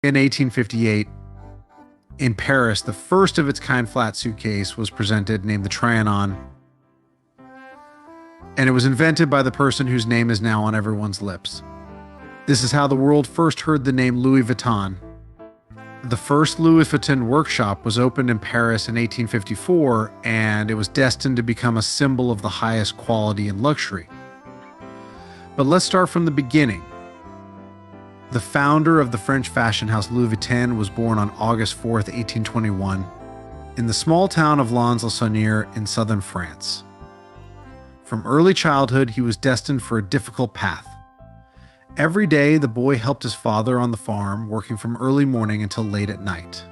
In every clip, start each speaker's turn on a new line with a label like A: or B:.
A: In 1858, in Paris, the first of its kind flat suitcase was presented, named the Trianon, and it was invented by the person whose name is now on everyone's lips. This is how the world first heard the name Louis Vuitton. The first Louis Vuitton workshop was opened in Paris in 1854, and it was destined to become a symbol of the highest quality and luxury. But let's start from the beginning. The founder of the French fashion house Louis Vuitton was born on August 4th, 1821, in the small town of Lons-le-Saunier in southern France. From early childhood, he was destined for a difficult path. Every day, the boy helped his father on the farm, working from early morning until late at night.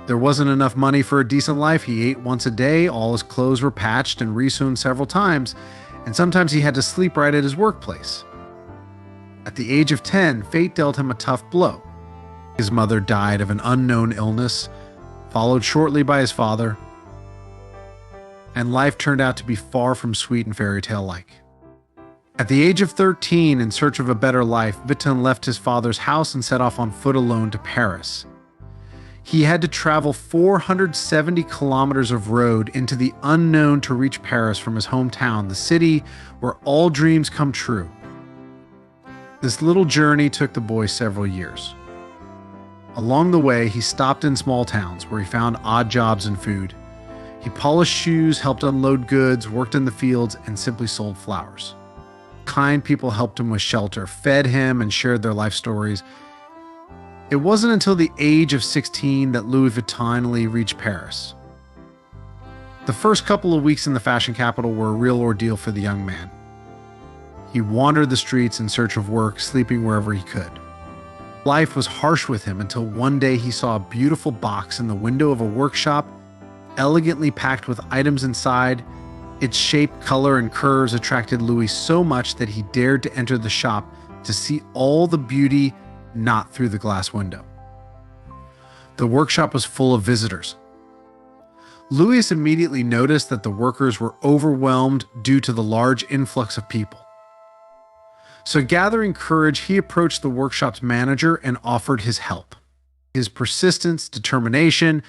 A: There wasn't enough money for a decent life. He ate once a day, all his clothes were patched and resewn several times, and sometimes he had to sleep right at his workplace. At the age of 10, fate dealt him a tough blow. His mother died of an unknown illness, followed shortly by his father, and life turned out to be far from sweet and fairy tale-like. At the age of 13, in search of a better life, Vuitton left his father's house and set off on foot alone to Paris. He had to travel 470 kilometers of road into the unknown to reach Paris from his hometown, the city where all dreams come true. This little journey took the boy several years. Along the way, he stopped in small towns where he found odd jobs and food. He polished shoes, helped unload goods, worked in the fields, and simply sold flowers. Kind people helped him with shelter, fed him, and shared their life stories. It wasn't until the age of 16 that Louis Vuitton reached Paris. The first couple of weeks in the fashion capital were a real ordeal for the young man. He wandered the streets in search of work, sleeping wherever he could. Life was harsh with him until one day he saw a beautiful box in the window of a workshop, elegantly packed with items inside. Its shape, color, and curves attracted Louis so much that he dared to enter the shop to see all the beauty not through the glass window. The workshop was full of visitors. Louis immediately noticed that the workers were overwhelmed due to the large influx of people. So gathering courage, he approached the workshop's manager and offered his help. His persistence, determination,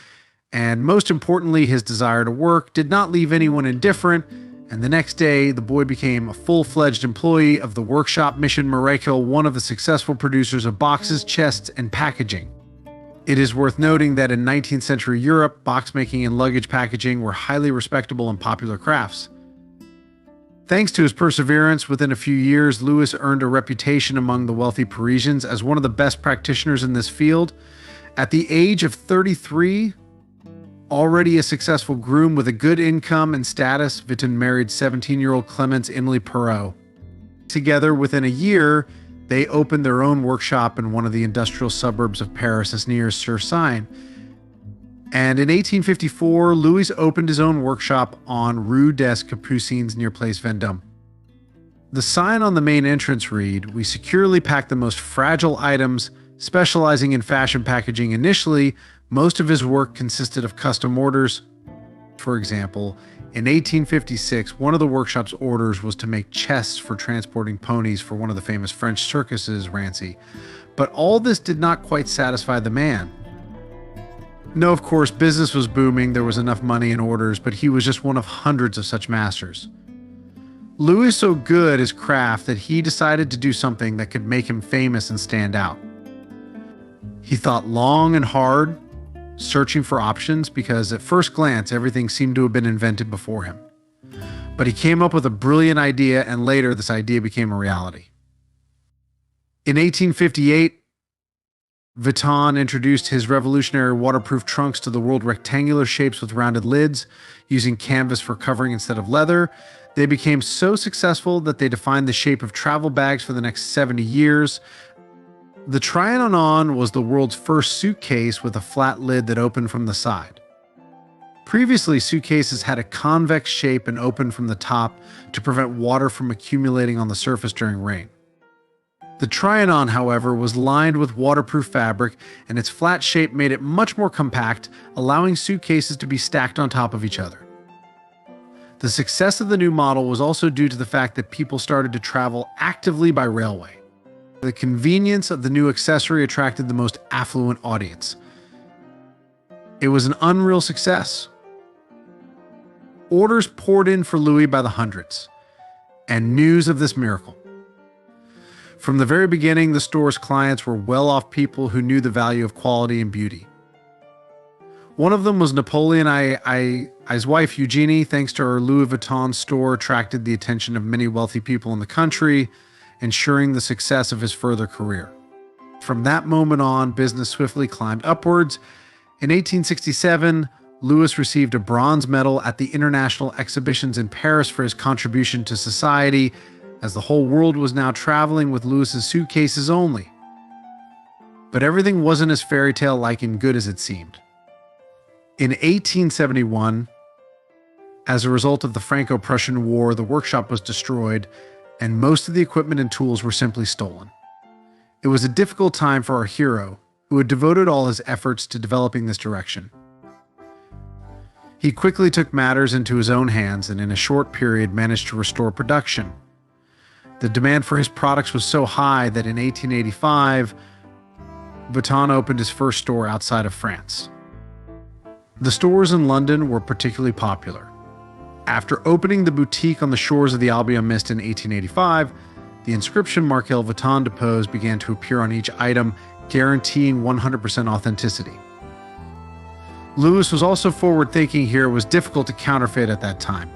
A: and most importantly, his desire to work did not leave anyone indifferent, and the next day, the boy became a full-fledged employee of the workshop Mission Miracle, one of the successful producers of boxes, chests, and packaging. It is worth noting that in 19th century Europe, box making and luggage packaging were highly respectable and popular crafts. Thanks to his perseverance, within a few years, Louis earned a reputation among the wealthy Parisians as one of the best practitioners in this field. At the age of 33, already a successful groom with a good income and status, Vuitton married 17-year-old Clemence Emily Perrault. Together, within a year, they opened their own workshop in one of the industrial suburbs of Paris as near as Sur-Seine. And in 1854, Louis opened his own workshop on Rue des Capucines near Place Vendôme. The sign on the main entrance read, "We securely pack the most fragile items," specializing in fashion packaging initially. Most of his work consisted of custom orders. For example, in 1856, one of the workshop's orders was to make chests for transporting ponies for one of the famous French circuses, Rancy. But all this did not quite satisfy the man. No, of course, business was booming, there was enough money and orders, but he was just one of hundreds of such masters. Louis was so good at his craft that he decided to do something that could make him famous and stand out. He thought long and hard, searching for options, because at first glance, everything seemed to have been invented before him. But he came up with a brilliant idea, and later this idea became a reality. In 1858, Vuitton introduced his revolutionary waterproof trunks to the world, rectangular shapes with rounded lids, using canvas for covering instead of leather. They became so successful that they defined the shape of travel bags for the next 70 years. The Trianon was the world's first suitcase with a flat lid that opened from the side. Previously, suitcases had a convex shape and opened from the top to prevent water from accumulating on the surface during rain. The Trianon, however, was lined with waterproof fabric, and its flat shape made it much more compact, allowing suitcases to be stacked on top of each other. The success of the new model was also due to the fact that people started to travel actively by railway. The convenience of the new accessory attracted the most affluent audience. It was an unreal success. Orders poured in for Louis by the hundreds, and news of this miracle. From the very beginning, the store's clients were well-off people who knew the value of quality and beauty. One of them was Napoleon I's wife, Eugenie. Thanks to her Louis Vuitton store, attracted the attention of many wealthy people in the country, ensuring the success of his further career. From that moment on, business swiftly climbed upwards. In 1867, Louis received a bronze medal at the international exhibitions in Paris for his contribution to society, as the whole world was now traveling with Louis's suitcases only. But everything wasn't as fairy tale-like and good as it seemed. In 1871, as a result of the Franco-Prussian War, the workshop was destroyed, and most of the equipment and tools were simply stolen. It was a difficult time for our hero, who had devoted all his efforts to developing this direction. He quickly took matters into his own hands and in a short period managed to restore production. The demand for his products was so high that in 1885, Vuitton opened his first store outside of France. The stores in London were particularly popular. After opening the boutique on the shores of the Albion Mist in 1885, the inscription Markel Vuitton Depose began to appear on each item, guaranteeing 100% authenticity. Louis was also forward-thinking here. It was difficult to counterfeit at that time.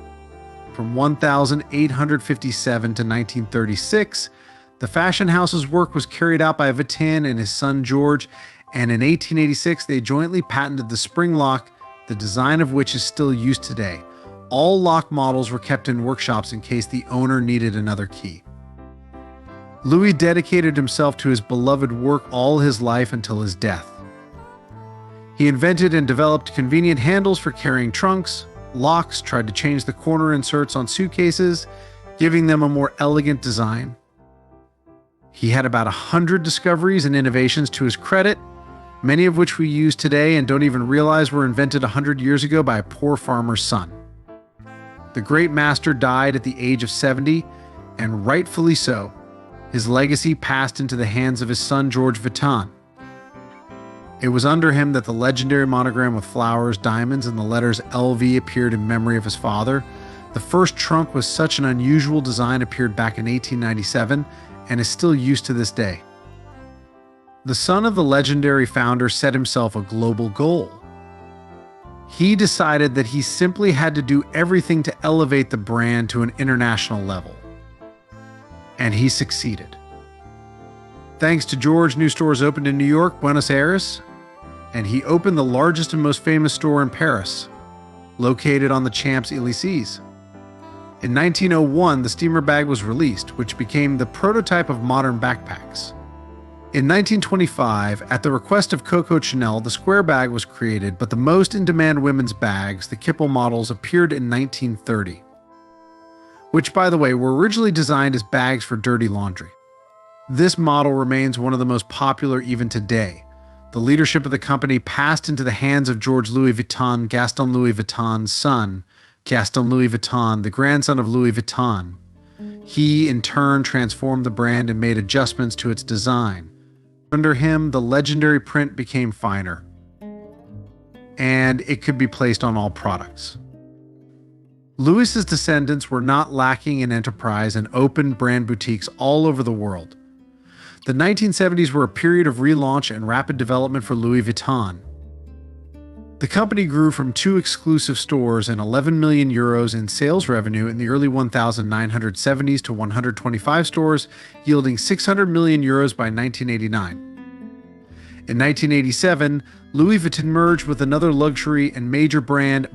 A: From 1857 to 1936, the fashion house's work was carried out by Vuitton and his son George, and in 1886 they jointly patented the spring lock, the design of which is still used today. All lock models were kept in workshops in case the owner needed another key. Louis dedicated himself to his beloved work all his life until his death. He invented and developed convenient handles for carrying trunks, locks, tried to change the corner inserts on suitcases, giving them a more elegant design. He had about 100 discoveries and innovations to his credit, many of which we use today and don't even realize were invented 100 years ago by a poor farmer's son. The great master died at the age of 70, and rightfully so. His legacy passed into the hands of his son George Vuitton. It was under him that the legendary monogram with flowers, diamonds, and the letters LV appeared in memory of his father. The first trunk with such an unusual design appeared back in 1897 and is still used to this day. The son of the legendary founder set himself a global goal. He decided that he simply had to do everything to elevate the brand to an international level. And he succeeded. Thanks to George, new stores opened in New York, Buenos Aires, and he opened the largest and most famous store in Paris, located on the Champs-Élysées. In 1901, the steamer bag was released, which became the prototype of modern backpacks. In 1925, at the request of Coco Chanel, the square bag was created, but the most in-demand women's bags, the Kipple models, appeared in 1930, which, by the way, were originally designed as bags for dirty laundry. This model remains one of the most popular even today. The leadership of the company passed into the hands of George Louis Vuitton, Gaston Louis Vuitton's son, Gaston Louis Vuitton, the grandson of Louis Vuitton. He, in turn, transformed the brand and made adjustments to its design. Under him, the legendary print became finer, and it could be placed on all products. Louis's descendants were not lacking in enterprise and opened brand boutiques all over the world. The 1970s were a period of relaunch and rapid development for Louis Vuitton. The company grew from 2 exclusive stores and 11 million euros in sales revenue in the early 1970s to 125 stores, yielding 600 million euros by 1989. In 1987, Louis Vuitton merged with another luxury and major brand,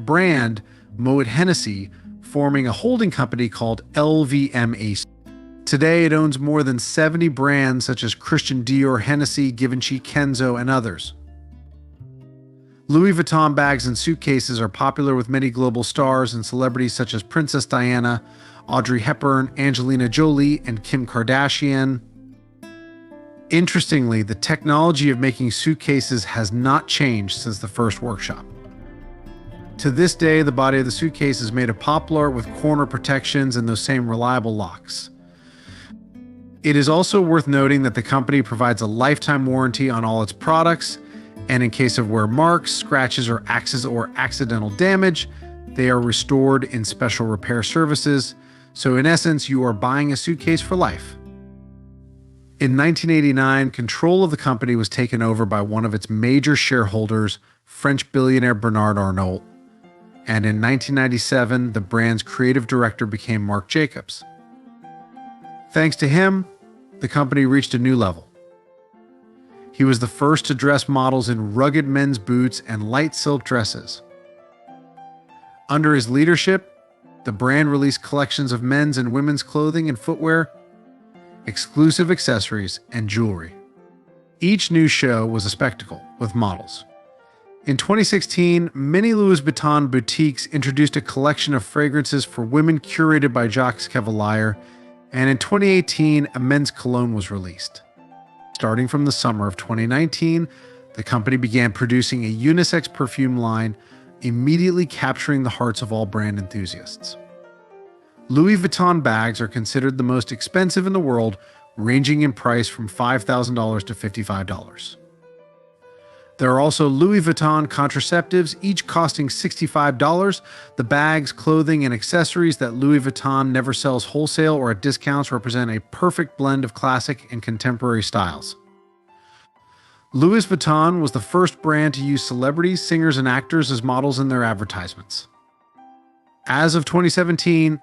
A: Moet Hennessy, forming a holding company called LVMH. Today, it owns more than 70 brands such as Christian Dior, Hennessy, Givenchy, Kenzo, and others. Louis Vuitton bags and suitcases are popular with many global stars and celebrities such as Princess Diana, Audrey Hepburn, Angelina Jolie, and Kim Kardashian. Interestingly, the technology of making suitcases has not changed since the first workshop. To this day, the body of the suitcase is made of poplar with corner protections and those same reliable locks. It is also worth noting that the company provides a lifetime warranty on all its products, and in case of wear marks, scratches, or accidental damage, they are restored in special repair services. So in essence, you are buying a suitcase for life. In 1989, control of the company was taken over by one of its major shareholders, French billionaire Bernard Arnault, and in 1997, the brand's creative director became Marc Jacobs. Thanks to him, the company reached a new level. He was the first to dress models in rugged men's boots and light silk dresses. Under his leadership, the brand released collections of men's and women's clothing and footwear, exclusive accessories, and jewelry. Each new show was a spectacle with models. In 2016, many Louis Vuitton boutiques introduced a collection of fragrances for women curated by Jacques Cavalier, and in 2018, a men's cologne was released. Starting from the summer of 2019, the company began producing a unisex perfume line, immediately capturing the hearts of all brand enthusiasts. Louis Vuitton bags are considered the most expensive in the world, ranging in price from $5,000 to $55. There are also Louis Vuitton contraceptives, each costing $65. The bags, clothing, and accessories that Louis Vuitton never sells wholesale or at discounts represent a perfect blend of classic and contemporary styles. Louis Vuitton was the first brand to use celebrities, singers, and actors as models in their advertisements. As of 2017,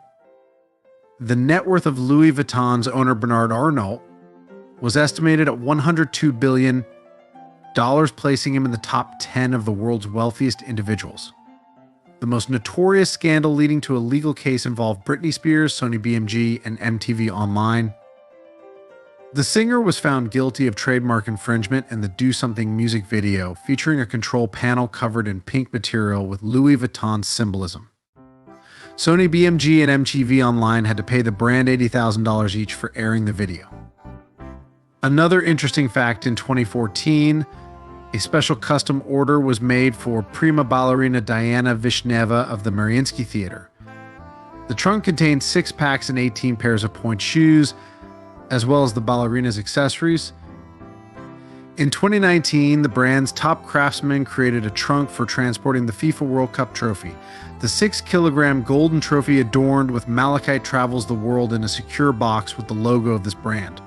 A: the net worth of Louis Vuitton's owner Bernard Arnault was estimated at $102 billion, placing him in the top 10 of the world's wealthiest individuals. The most notorious scandal leading to a legal case involved Britney Spears, Sony BMG, and MTV Online. The singer was found guilty of trademark infringement in the Do Something music video, featuring a control panel covered in pink material with Louis Vuitton symbolism. Sony BMG and MTV Online had to pay the brand $80,000 each for airing the video. Another interesting fact, in 2014, a special custom order was made for prima ballerina Diana Vishneva of the Mariinsky Theater. The trunk contained 6 packs and 18 pairs of pointe shoes, as well as the ballerina's accessories. In 2019, the brand's top craftsman created a trunk for transporting the FIFA World Cup trophy. The 6-kilogram golden trophy adorned with malachite travels the world in a secure box with the logo of this brand.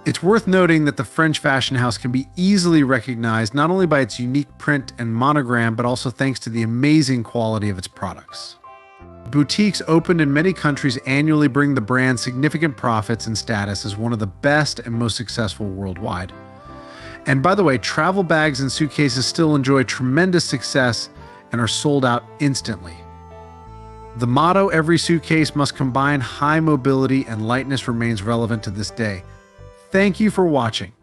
A: It's worth noting that the French fashion house can be easily recognized not only by its unique print and monogram, but also thanks to the amazing quality of its products. Boutiques opened in many countries annually bring the brand significant profits and status as one of the best and most successful worldwide. And by the way, travel bags and suitcases still enjoy tremendous success and are sold out instantly. The motto, "Every suitcase must combine high mobility and lightness," remains relevant to this day. Thank you for watching.